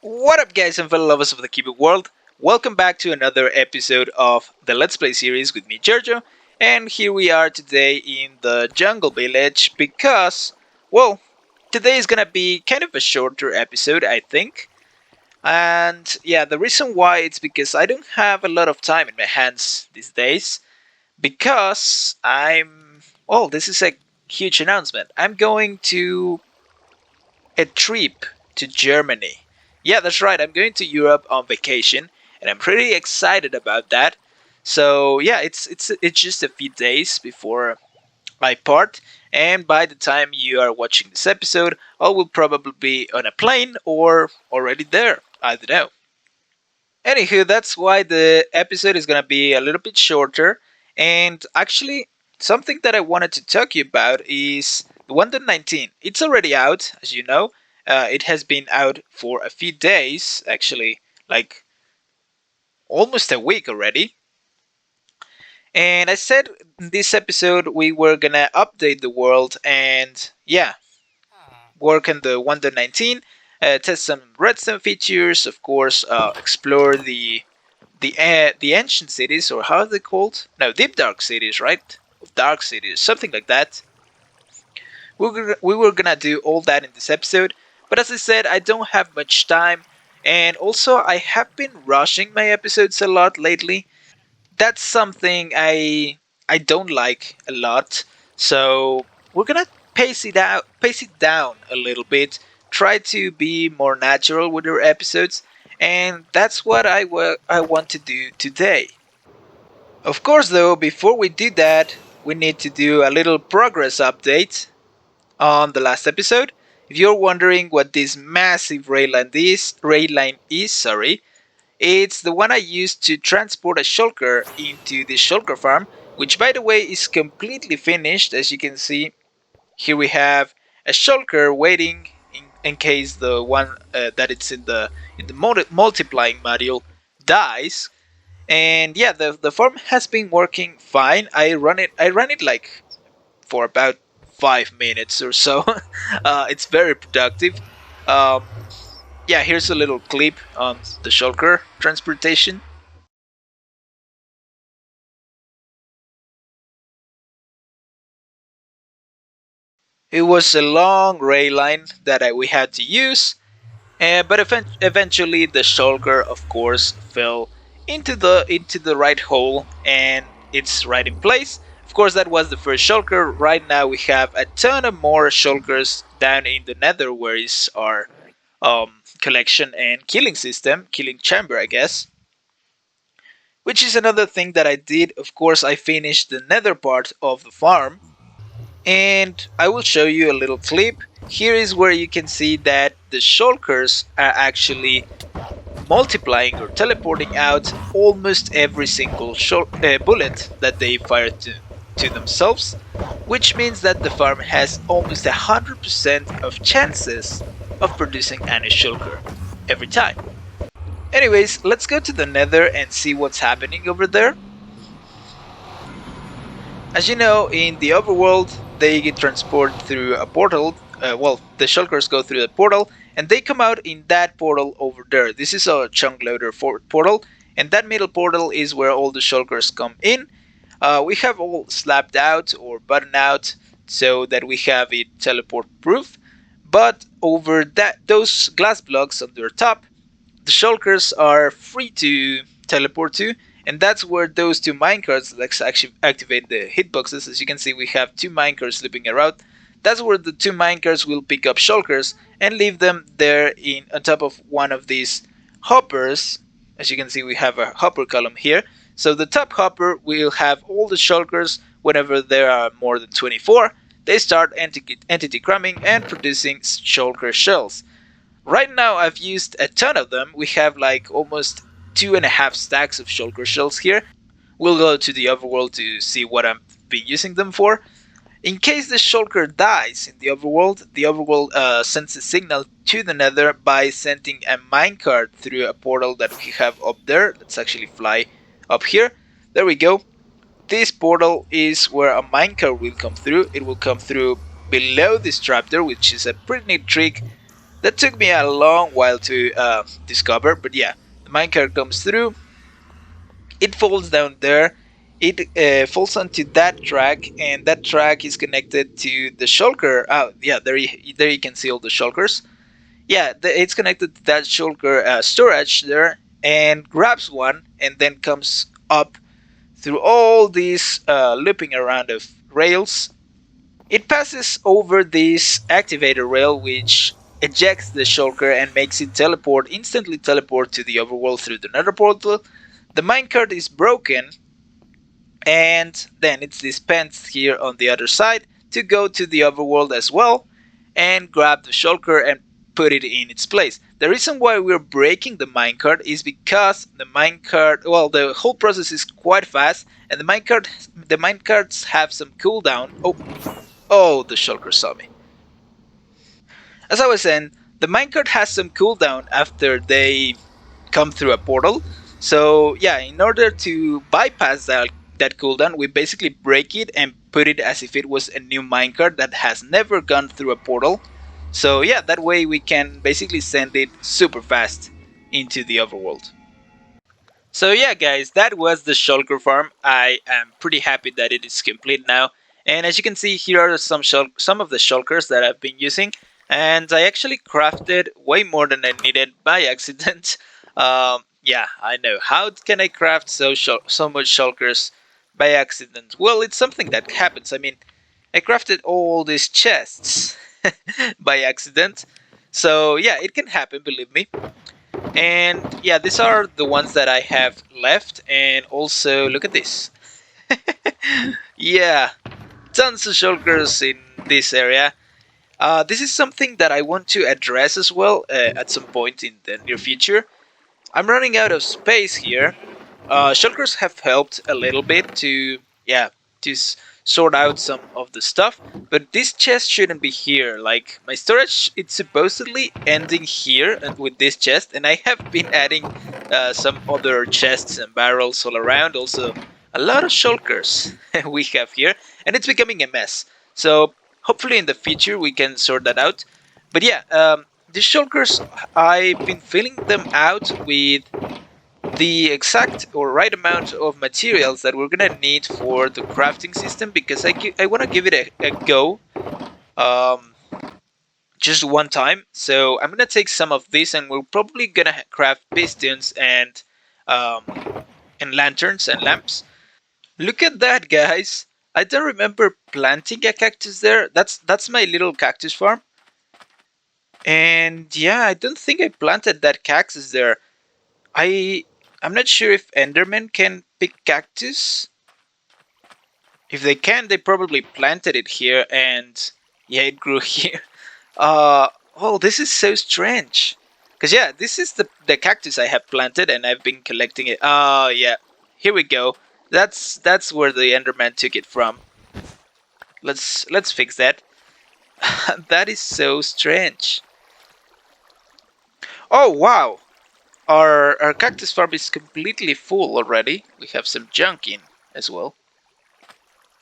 What up, guys and fellow lovers of the cubic world? Welcome back to another episode of the Let's Play series with me, Giorgio. And here we are today in the jungle village because, well, today is gonna be kind of a shorter episode, I think. And yeah, the reason why it's because I don't have a lot of time in my hands these days. Because this is a huge announcement. I'm going to a trip to Germany. Yeah, that's right. I'm going to Europe on vacation, and I'm pretty excited about that. So yeah, it's just a few days before I part, and by the time you are watching this episode, I will probably be on a plane or already there. I don't know. Anywho, that's why the episode is gonna be a little bit shorter. And actually, something that I wanted to talk to you about is the 1.19. It's already out, as you know. It has been out for a few days, actually, like almost a week already. And I said in this episode we were gonna update the world and, yeah, work on the 1.19, test some redstone features, of course, explore the ancient cities, or how are they called? No, deep dark cities, right? Dark cities, something like that. We were gonna do all that in this episode, but as I said, I don't have much time, and also I have been rushing my episodes a lot lately. That's something I don't like a lot. So we're gonna pace it down a little bit. Try to be more natural with our episodes, and that's what I want to do today. Of course, though, before we do that, we need to do a little progress update on the last episode. If you're wondering what this massive rail line is, sorry, it's the one I used to transport a shulker into the shulker farm, which, by the way, is completely finished. As you can see, here we have a shulker waiting in case the one that it's in the multiplying module dies. And yeah, the farm has been working fine. I ran it like for about 5 minutes or so. It's very productive. Um, yeah, here's a little clip on the shulker transportation. It was a long rail line that we had to use, but eventually the shulker, of course, fell into the right hole, and it's right in place. Of course, that was the first shulker. Right now, we have a ton of more shulkers down in the Nether, where is our collection and killing system, killing chamber, I guess. Which is another thing that I did. Of course, I finished the Nether part of the farm, and I will show you a little clip. Here is where you can see that the shulkers are actually multiplying or teleporting out almost every single bullet that they fire to themselves, which means that the farm has almost 100% of chances of producing any shulker every time. Anyways, let's go to the Nether and see what's happening over there. As you know, in the overworld, they get transported through a portal. The shulkers go through the portal, and they come out in that portal over there. This is a chunk loader portal, and that middle portal is where all the shulkers come in. We have all slapped out or buttoned out so that we have it teleport proof. But over those glass blocks on their top, the shulkers are free to teleport to, and that's where those two minecarts, let's actually activate the hitboxes. As you can see, we have two minecarts looping around. That's where the two minecarts will pick up shulkers and leave them there on top of one of these hoppers. As you can see, we have a hopper column here. So the top hopper will have all the shulkers. Whenever there are more than 24, they start entity cramming and producing shulker shells. Right now, I've used a ton of them. We have like almost 2.5 stacks of shulker shells here. We'll go to the overworld to see what I've been using them for. In case the shulker dies in the overworld sends a signal to the Nether by sending a minecart through a portal that we have up there. Let's actually fly up here. There we go. This portal is where a minecart will come through. It will come through below this trapdoor, which is a pretty neat trick That took me a long while to discover, but yeah, the minecart comes through. It falls down there. It falls onto that track, and that track is connected to the shulker. Yeah, there you can see all the shulkers. Yeah, it's connected to that shulker storage there, and grabs one, and then comes up through all these looping around of rails. It passes over this activator rail, which ejects the shulker and makes it instantly teleport to the overworld through the nether portal. The minecart is broken, and then it's dispensed here on the other side to go to the overworld as well and grab the shulker and put it in its place. The reason why we're breaking the minecart is because the whole process is quite fast, and the minecarts have some cooldown. Oh, the shulker saw me. As I was saying, the minecart has some cooldown after they come through a portal. So yeah, in order to bypass that cooldown, we basically break it and put it as if it was a new minecart that has never gone through a portal. So yeah, that way we can basically send it super fast into the overworld. So yeah, guys, that was the shulker farm. I am pretty happy that it is complete now. And as you can see, here are some of the shulkers that I've been using. And I actually crafted way more than I needed by accident. Yeah, I know. How can I craft so much shulkers by accident? Well, it's something that happens. I mean, I crafted all these chests by accident. So yeah, it can happen, believe me. And yeah, these are the ones that I have left. And also, look at this. Yeah, tons of shulkers in this area. This is something that I want to address as well at some point in the near future. I'm running out of space here. Shulkers have helped a little bit to, yeah, to sort out some of the stuff, but this chest shouldn't be here. Like, my storage, it's supposedly ending here with this chest, and I have been adding some other chests and barrels all around. Also, a lot of shulkers we have here, and it's becoming a mess. So, hopefully in the future we can sort that out. But yeah, the shulkers, I've been filling them out with the exact or right amount of materials that we're gonna need for the crafting system, because I want to give it a go um, just one time. So I'm gonna take some of this, and we're probably gonna craft pistons um, and lanterns and lamps. Look at that, guys! I don't remember planting a cactus there. That's my little cactus farm. And yeah, I don't think I planted that cactus there. I I'm not sure if Endermen can pick cactus. If they can, they probably planted it here, and yeah, it grew here. Oh, this is so strange. Cause yeah, this is the cactus I have planted, and I've been collecting it. Oh yeah, here we go. That's where the Enderman took it from. Let's fix that. That is so strange. Oh wow, our cactus farm is completely full already. We have some junk in as well.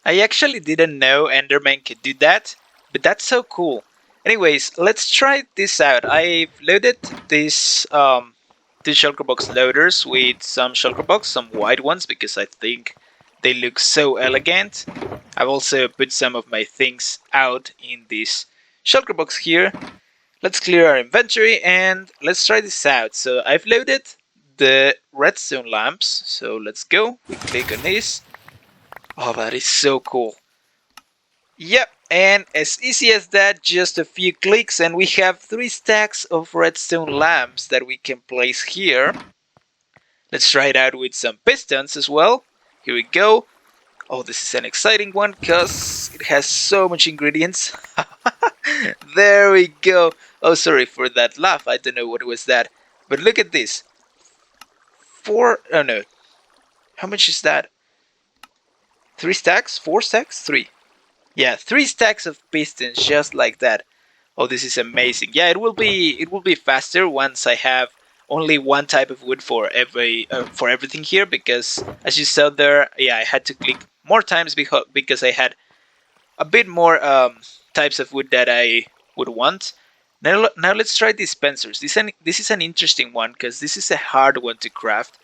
I actually didn't know Enderman could do that, but that's so cool. Anyways, let's try this out. I've loaded these shulker box loaders with some shulker box, some white ones, because I think they look so elegant. I've also put some of my things out in this shulker box here. Let's clear our inventory and let's try this out. So I've loaded the redstone lamps. So let's go. We click on this. Oh, that is so cool. Yep, and as easy as that, just a few clicks, and we have 3 stacks of redstone lamps that we can place here. Let's try it out with some pistons as well. Here we go. Oh, this is an exciting one because it has so much ingredients. There we go. Oh, sorry for that laugh. I don't know what was that. But look at this. Oh no. How much is that? 3 stacks? 4 stacks? 3. Yeah, 3 stacks of pistons just like that. Oh, this is amazing. Yeah, it will be faster once I have only one type of wood for everything here, because as you saw there, yeah, I had to click more times because I had a bit more types of wood that I would want. Now let's try dispensers. This is an interesting one because this is a hard one to craft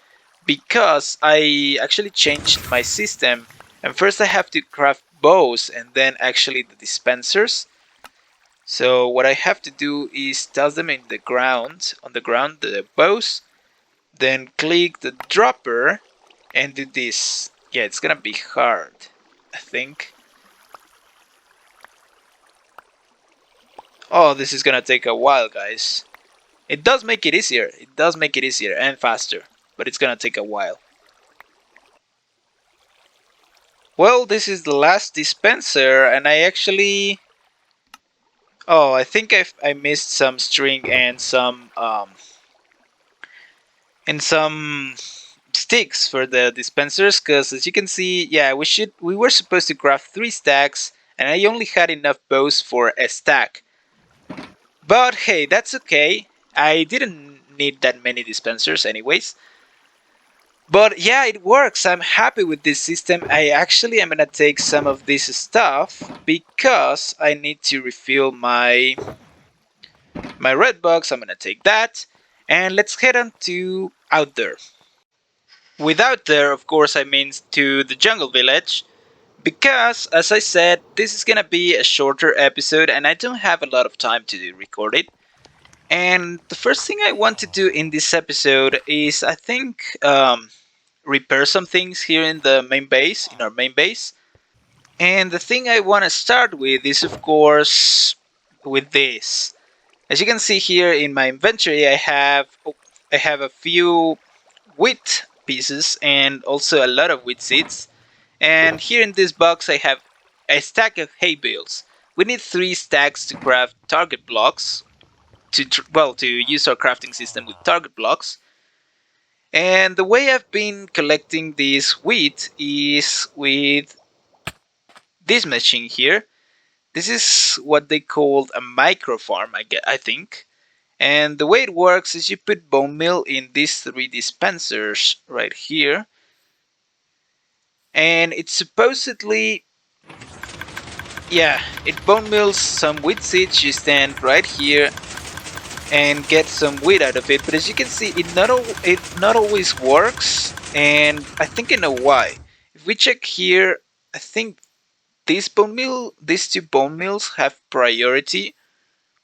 because I actually changed my system, and first I have to craft bows and then actually the dispensers. So what I have to do is toss them in the ground, on the ground, the bows, then click the dropper and do this. Yeah, it's gonna be hard, I think. Oh, this is gonna take a while, guys. It does make it easier. It does make it easier and faster, but it's gonna take a while. Well, this is the last dispenser, and I actually... Oh, I think I missed some string and some sticks for the dispensers, because as you can see, yeah, we were supposed to craft 3 stacks, and I only had enough bows for a stack. But hey, that's okay. I didn't need that many dispensers anyways. But yeah, it works. I'm happy with this system. I actually am gonna take some of this stuff because I need to refill my red box. I'm gonna take that, and let's head on to out there. With out there, of course, I mean to the jungle village, because as I said, this is gonna be a shorter episode, and I don't have a lot of time to record it. And the first thing I want to do in this episode is, I think, repair some things here in the main base, in our main base. And the thing I want to start with is, of course, with this. As you can see here in my inventory, I have a few wheat pieces and also a lot of wheat seeds. And here in this box, I have a stack of hay bales. We need 3 stacks to craft target blocks, to use our crafting system with target blocks. And the way I've been collecting this wheat is with this machine here. This is what they called a microfarm, I think. And the way it works is you put bone meal in these 3 dispensers right here. And it supposedly, yeah, it bone meals some wheat seeds. You stand right here and get some wheat out of it. But as you can see, it not always works, and I think I know why. If we check here, I think these 2 bone meals have priority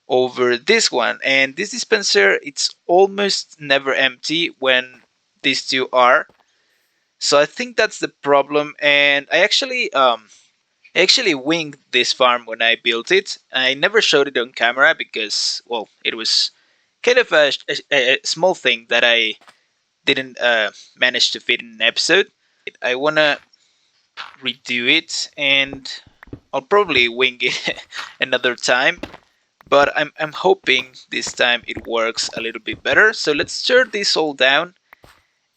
over this one, and this dispenser, it's almost never empty when these 2 are. So I think that's the problem, and I actually winged this farm when I built it. I never showed it on camera because, well, it was kind of a small thing that I didn't manage to fit in an episode. I want to redo it, and I'll probably wing it another time. But I'm hoping this time it works a little bit better. So let's tear this all down,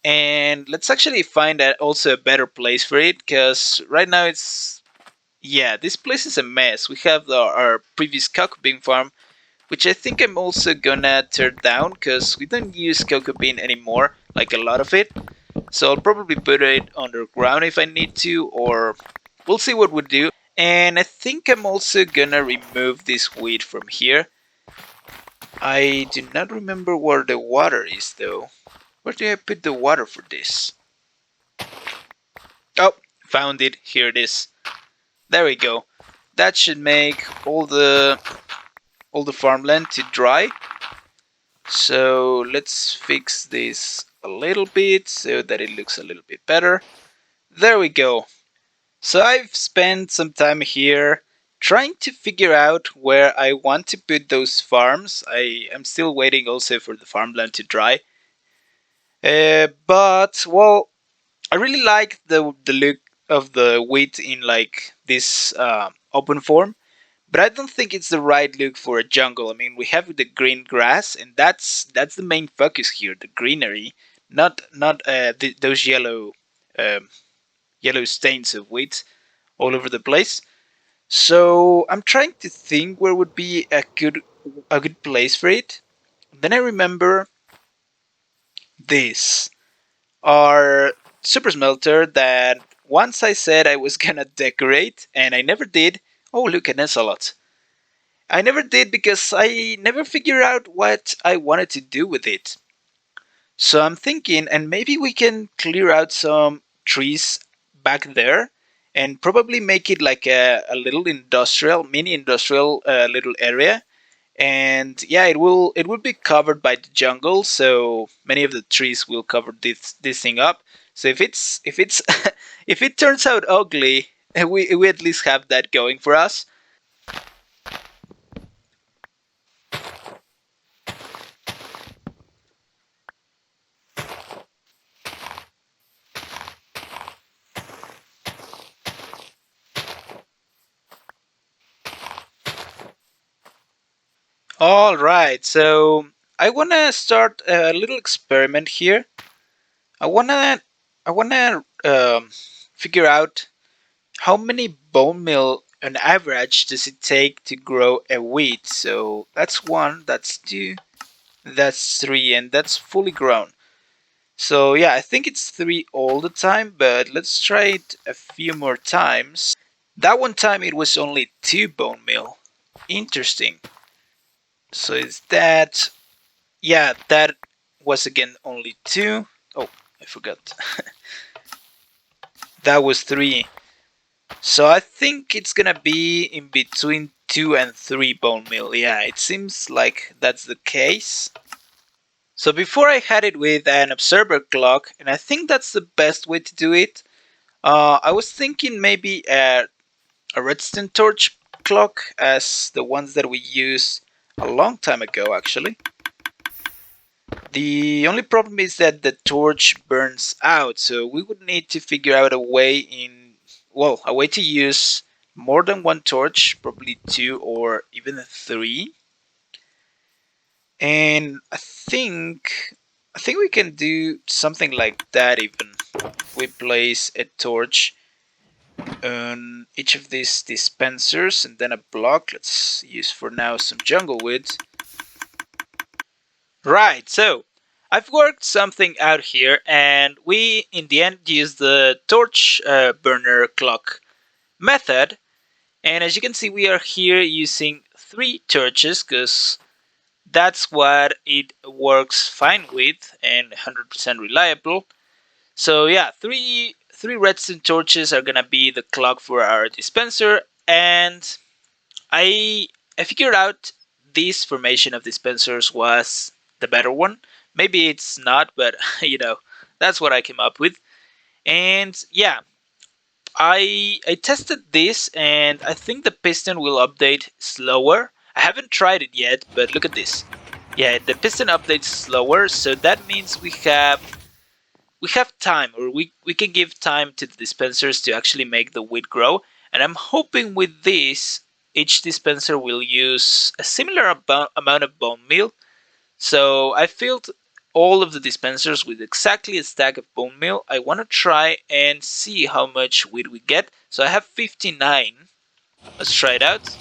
and let's actually find also a better place for it, because right now it's... Yeah, this place is a mess. We have our previous cocoa bean farm, which I think I'm also gonna tear down because we don't use cocoa bean anymore, like a lot of it. So I'll probably put it underground if I need to, or we'll see what we do. And I think I'm also gonna remove this wheat from here. I do not remember where the water is though. Where do I put the water for this? Oh, found it. Here it is. There we go. That should make all the farmland to dry. So let's fix this a little bit so that it looks a little bit better. There we go. So I've spent some time here trying to figure out where I want to put those farms. I am still waiting also for the farmland to dry. But well, I really like the look of the wheat in like this open form. But I don't think it's the right look for a jungle. I mean, we have the green grass, and that's the main focus here, the greenery, not those um, yellow stains of wheat all over the place. So I'm trying to think where would be a good place for it. Then I remember this, our super smelter that once I said I was gonna decorate, and I never did. Oh, look, an ocelot. I never did because I never figured out what I wanted to do with it. So I'm thinking, and maybe we can clear out some trees back there and probably make it like a little industrial, mini industrial little area. And yeah, it will be covered by the jungle, so many of the trees will cover this thing up. So if it's if it turns out ugly, we at least have that going for us. All right, so I wanna start a little experiment here. I wanna I wanna figure out how many bone meal on average does it take to grow a wheat. So that's one, that's two, that's three, and that's fully grown. So yeah, I think it's three all the time, but let's try it a few more times. That one time it was only two bone meal. Interesting. So is that, yeah, that was again only two. Oh, I forgot. That was three. So I think it's gonna be in between two and three bone meal. Yeah, it seems like that's the case. So before I had it with an observer clock, and I think that's the best way to do it. I was thinking maybe a redstone torch clock as the ones that we used a long time ago actually. The only problem is that the torch burns out, so we would need to figure out a way a way to use more than one torch, probably two or even three. And I think we can do something like that even. We place a torch on each of these dispensers and then a block. Let's use for now some jungle wood. Right, so I've worked something out here, and we in the end use the torch burner clock method. And as you can see, we are here using three torches because that's what it works fine with and 100% reliable. So yeah, three redstone torches are gonna be the clock for our dispenser, and I I figured out this formation of dispensers was the better one. Maybe it's not, but that's what I came up with. And yeah, I tested this, and I think the piston will update slower. I haven't tried it yet, but look at this. Yeah, the piston updates slower, so that means we have time, or we can give time to the dispensers to actually make the wheat grow. And I'm hoping with this, each dispenser will use a similar amount of bone meal. So I filled all of the dispensers with exactly a stack of bone meal. I want to try and see how much wheat we get. So I have 59. Let's try it out.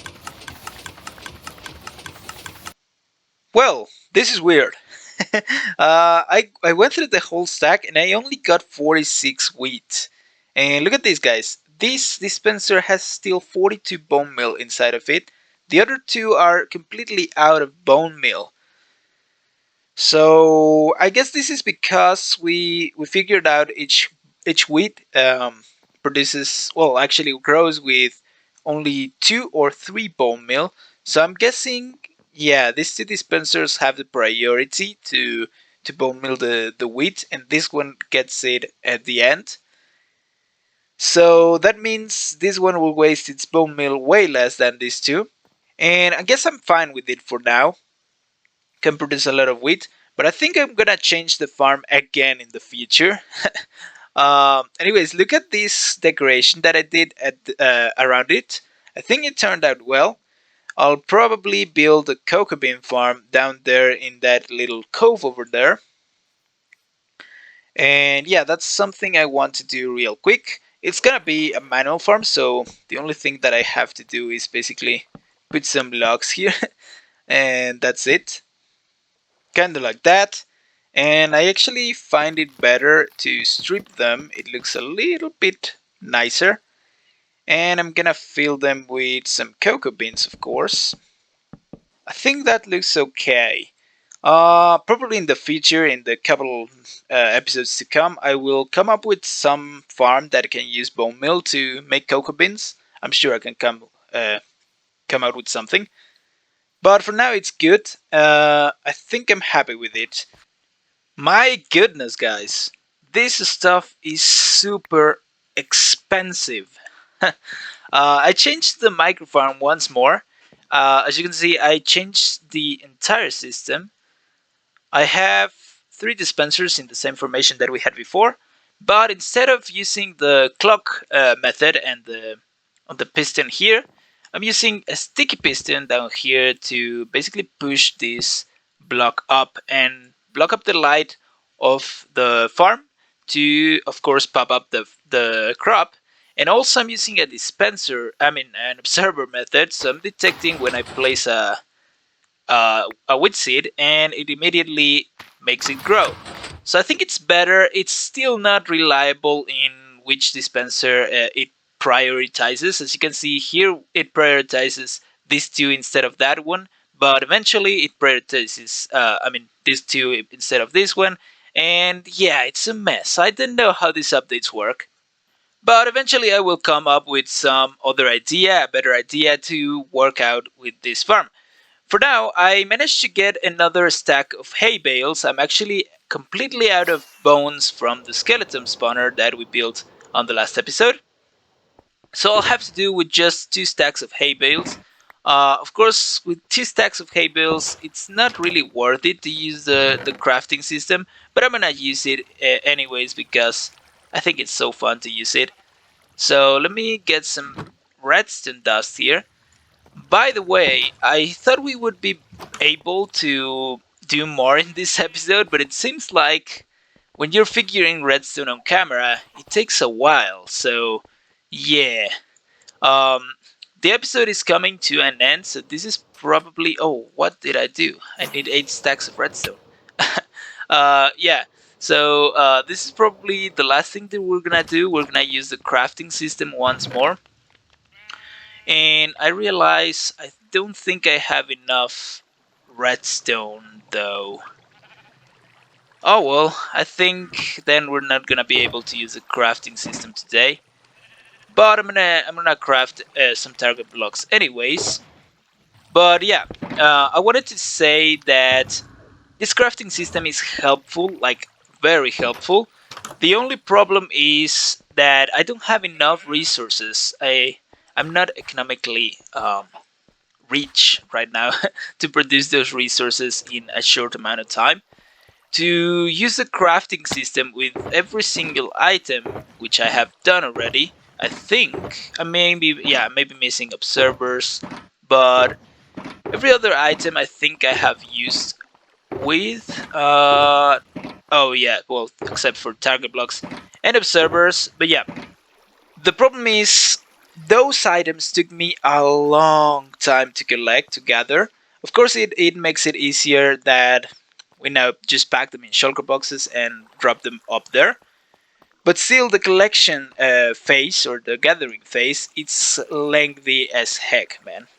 Well, this is weird. I went through the whole stack and I only got 46 wheat. And look at this, guys. This dispenser has still 42 bone meal inside of it. The other two are completely out of bone meal. So I guess this is because we figured out each wheat produces, well, actually grows with only two or three bone meal. So I'm guessing, yeah, these two dispensers have the priority to bone meal the wheat, and this one gets it at the end. So that means this one will waste its bone meal way less than these two. And I guess I'm fine with it for now. Can produce a lot of wheat, but I think I'm gonna change the farm again in the future. Anyways, look at this decoration that I did around it. I think it turned out well. I'll probably build a cocoa bean farm down there in that little cove over there. And yeah, that's something I want to do real quick. It's gonna be a manual farm, so the only thing that I have to do is basically put some logs here, and that's it. Kind of like that. And I actually find it better to strip them. It looks a little bit nicer. And I'm gonna fill them with some cocoa beans, of course. I think that looks okay. Probably in the future, in the couple episodes to come, I will come up with some farm that can use bone meal to make cocoa beans. I'm sure I can come out with something. But for now, it's good. I think I'm happy with it. My goodness, guys, this stuff is super expensive. I changed the microfarm once more. As you can see, I changed the entire system. I have three dispensers in the same formation that we had before, but instead of using the clock method and the piston here, I'm using a sticky piston down here to basically push this block up and block up the light of the farm to, of course, pop up the crop. And also I'm using a dispenser, I mean an observer method, so I'm detecting when I place a wheat seed and it immediately makes it grow. So I think it's better. It's still not reliable in which dispenser it prioritizes. As you can see here, it prioritizes these two instead of that one, but eventually it prioritizes, these two instead of this one. And yeah, it's a mess. I don't know how these updates work. But eventually I will come up with some other idea, a better idea to work out with this farm. For now, I managed to get another stack of hay bales. I'm actually completely out of bones from the skeleton spawner that we built on the last episode. So I'll have to do with just two stacks of hay bales. Of course, with two stacks of hay bales, it's not really worth it to use the crafting system, but I'm gonna use it anyways because I think it's so fun to use it. So let me get some redstone dust here. By the way, I thought we would be able to do more in this episode, but it seems like when you're figuring redstone on camera, it takes a while. So, yeah. Um, the episode is coming to an end, so this is probably. Oh, what did I do? I need 8 stacks of redstone. Yeah. So, this is probably the last thing that we're gonna do. We're gonna use the crafting system once more. And I realize I don't think I have enough redstone though. Oh well, I think then we're not gonna be able to use a crafting system today. But I'm gonna craft some target blocks anyways. But yeah, I wanted to say that this crafting system is helpful, like very helpful. The only problem is that I don't have enough resources. I'm not economically rich right now to produce those resources in a short amount of time. To use the crafting system with every single item, which I have done already, I think I maybe missing observers, but every other item I think I have used with oh yeah, well except for target blocks and observers, but yeah, the problem is, those items took me a long time to collect, to gather. Of course, it makes it easier that we now just pack them in shulker boxes and drop them up there. But still, the collection phase, or the gathering phase, it's lengthy as heck, man.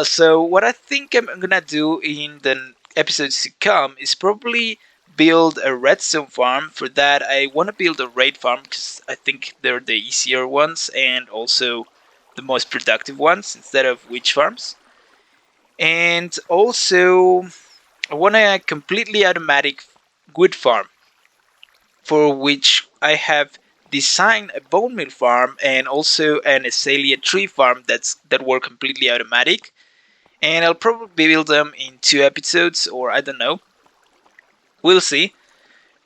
So what I think I'm gonna do in the episodes to come is probably build a redstone farm. For that, I want to build a raid farm because I think they're the easier ones and also the most productive ones instead of witch farms. And also, I want a completely automatic wood farm, for which I have designed a bone meal farm and also an azalea tree farm that work completely automatic. And I'll probably build them in 2 episodes, or I don't know. We'll see.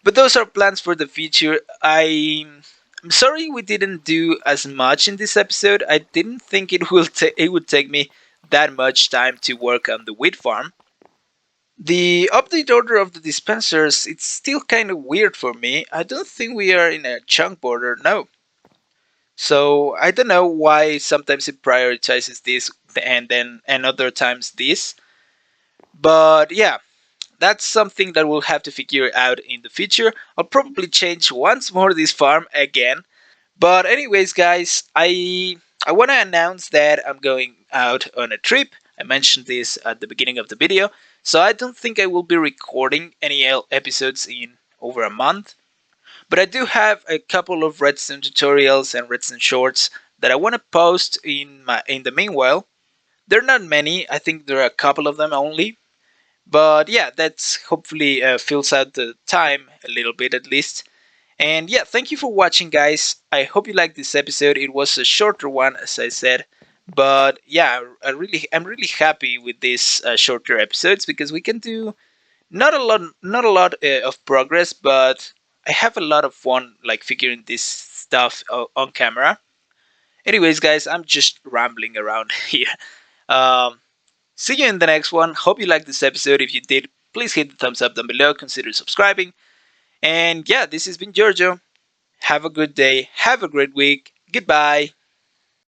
But those are plans for the future. I'm sorry we didn't do as much in this episode. I didn't think it would take me that much time to work on the wheat farm. The update order of the dispensers, it's still kind of weird for me. I don't think we are in a chunk border, no. So I don't know why sometimes it prioritizes this and other times this. But yeah, that's something that we'll have to figure out in the future. I'll probably change once more this farm again. But anyways, guys, I want to announce that I'm going out on a trip. I mentioned this at the beginning of the video. So I don't think I will be recording any episodes in over a month. But I do have a couple of Redstone tutorials and Redstone shorts that I want to post in the meanwhile. There are not many. I think there are a couple of them only. But yeah, that's hopefully fills out the time a little bit at least. And yeah, thank you for watching, guys. I hope you liked this episode. It was a shorter one, as I said, but yeah, I'm really happy with these shorter episodes because we can do not a lot of progress, but I have a lot of fun like figuring this stuff on camera. Anyways, guys, I'm just rambling around here. Um, See you in the next one. Hope you liked this episode. If you did, please hit the thumbs up down below. Consider subscribing. And yeah, this has been Giorgio. Have a good day. Have a great week. Goodbye.